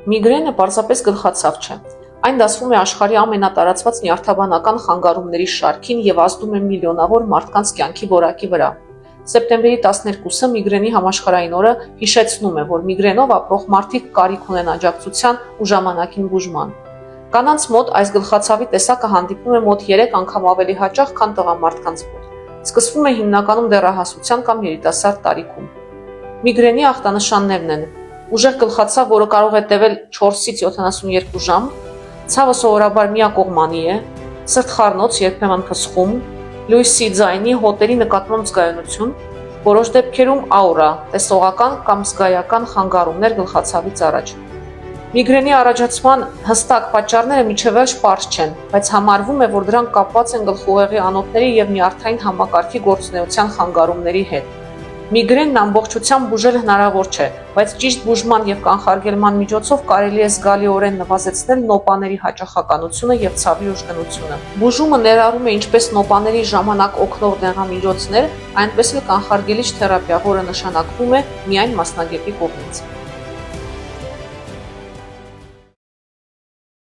Միգրենը պարզապես գլխացավ չէ։ Այն դասվում է աշխարհի ամենատարածված նյարդաբանական խանգարումների շարքին եւ ազդում է միլիոնավոր մարդկանց կյանքի որակի վրա։ Սեպտեմբերի 12-ը միգրենի համաշխարհային օրը հիշեցնում է, որ միգրենով ապրող մարդիկ կարիք ունեն աջակցության ու ժամանակին բուժման։ Կանանց մոտ այս գլխացավի տեսակը հանդիպում է մոտ 3 անգամ ավելի հաճախ, քան տղամարդկանց մոտ։ Սկսվում է հիմնականում դեռահասության կամ երիտասարդ տարիքում։ Միգրենի ախտանշաններն են. ուժեղ գլխացավ, որը կարող է տևել 4-ից 72 ժամ, ցավը սովորաբար միակողմանի է, սրտխառնոց, երբեմն փսխում, լույսի, ձայնի, հոտերի նկատմամբ զգայունություն, որոշ դեպքերում աուրա, տեսողական կամ զգայական խանգարումներ գլխացավից առաջ։ Միգրենի առաջացման հստակ պատճառները մինչև պարզ չեն, բայց համարվում է, որ դրանք կապված են գլխուղեղի անոթների եւ նյարդային համակարգի գործունեության խանգարումների հետ։ Միգրենն ամբողջությամբ բուժել հնարավոր չէ, բայց ճիշտ բուժման եւ կանխարգելման միջոցով կարելի է զգալիորեն նվազեցնել նոպաների հաճախականությունը եւ ցավի ուժգնությունը։ Բուժումը ներառում է ինչպես նոպաների ժամանակ օգնող դեղամիջոցներ, այնպես էլ կանխարգելիչ թերապիա, որը նշանակվում է միայն մասնագետի կողմից։